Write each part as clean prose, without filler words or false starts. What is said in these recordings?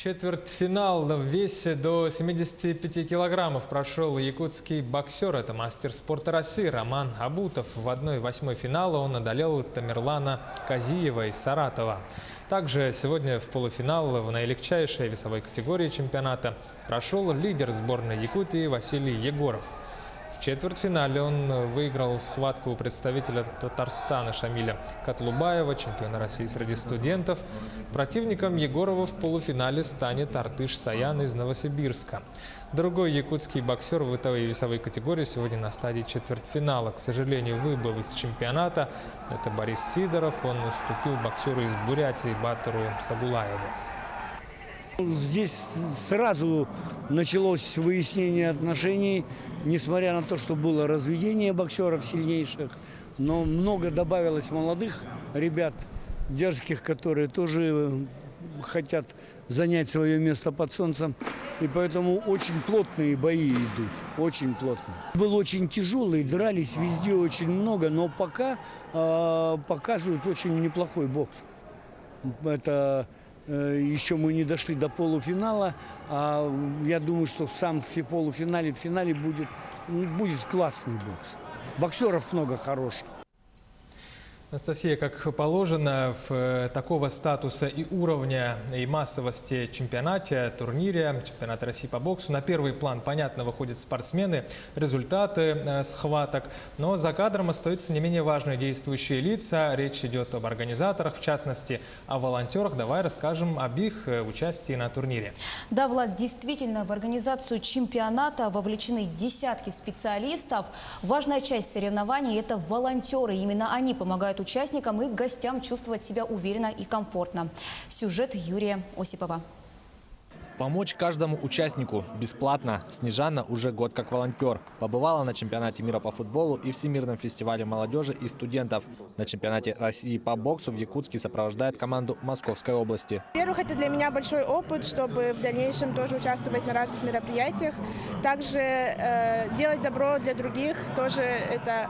Четвертьфинал в весе до 75 килограммов прошел якутский боксер. Это мастер спорта России Роман Абутов. В 1/8 финала он одолел Тамерлана Казиева из Саратова. Также сегодня в полуфинал в наилегчайшей весовой категории чемпионата прошел лидер сборной Якутии Василий Егоров. В четвертьфинале он выиграл схватку у представителя Татарстана Шамиля Котлубаева, чемпиона России среди студентов. Противником Егорова в полуфинале станет Артыш Саян из Новосибирска. Другой якутский боксер в этой весовой категории сегодня на стадии четвертьфинала. К сожалению, выбыл из чемпионата. Это Борис Сидоров. Он уступил боксеру из Бурятии Батыру Сагулаеву. Здесь сразу началось выяснение отношений, несмотря на то, что было разведение боксеров сильнейших, но много добавилось молодых ребят, дерзких, которые тоже хотят занять свое место под солнцем. И поэтому очень плотные бои идут, очень плотные. Был очень тяжелый, дрались везде очень много, но пока показывают очень неплохой бокс. Это еще мы не дошли до полуфинала, а я думаю, что в самом полуфинале, в финале будет классный бокс. Боксеров много хороших. Анастасия, как положено, в такого статуса и уровня, и массовости чемпионате, турнире, чемпионата России по боксу, на первый план, понятно, выходят спортсмены, результаты схваток, но за кадром остаются не менее важные действующие лица. Речь идет об организаторах, в частности, о волонтерах. Давай расскажем об их участии на турнире. Да, Влад, действительно, в организацию чемпионата вовлечены десятки специалистов. Важная часть соревнований – это волонтеры. Именно они помогают участникам и гостям чувствовать себя уверенно и комфортно. Сюжет Юрия Осипова. Помочь каждому участнику бесплатно. Снежана уже год как волонтер. Побывала на чемпионате мира по футболу и Всемирном фестивале молодежи и студентов. На чемпионате России по боксу в Якутске сопровождает команду Московской области. Во-первых, это для меня большой опыт, чтобы в дальнейшем тоже участвовать на разных мероприятиях. Также делать добро для других тоже это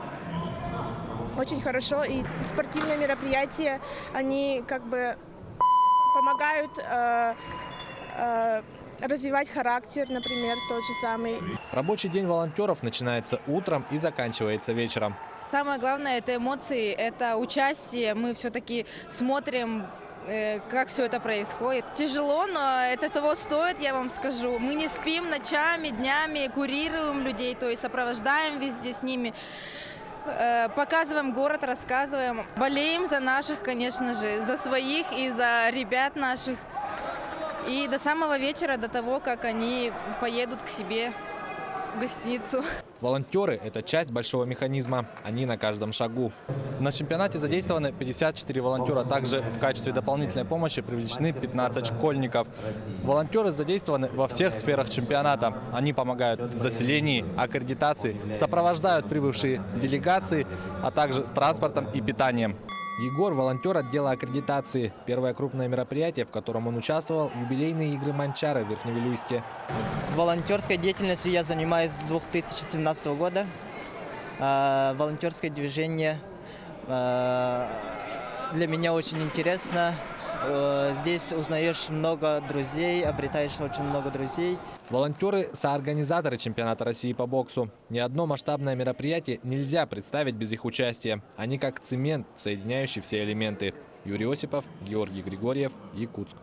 очень хорошо. И спортивные мероприятия, они как бы помогают развивать характер, например, тот же самый. Рабочий день волонтеров начинается утром и заканчивается вечером. Самое главное – это эмоции, это участие. Мы все-таки смотрим, как все это происходит. Тяжело, но это того стоит, я вам скажу. Мы не спим ночами, днями, курируем людей, то есть сопровождаем везде с ними. Показываем город, рассказываем. Болеем за наших, конечно же, за своих и за ребят наших. И до самого вечера, до того, как они поедут к себе в гостиницу. Волонтеры – это часть большого механизма. Они на каждом шагу. На чемпионате задействованы 54 волонтера. Также в качестве дополнительной помощи привлечены 15 школьников. Волонтеры задействованы во всех сферах чемпионата. Они помогают в заселении, аккредитации, сопровождают прибывшие делегации, а также с транспортом и питанием. Егор – волонтер отдела аккредитации. Первое крупное мероприятие, в котором он участвовал – юбилейные игры Манчары в Верхневилюйске. С волонтерской деятельностью я занимаюсь с 2017 года. Волонтерское движение для меня очень интересно. Здесь узнаешь много друзей, обретаешь очень много друзей. Волонтеры – соорганизаторы чемпионата России по боксу. Ни одно масштабное мероприятие нельзя представить без их участия. Они как цемент, соединяющий все элементы. Юрий Осипов, Георгий Григорьев, Якутск.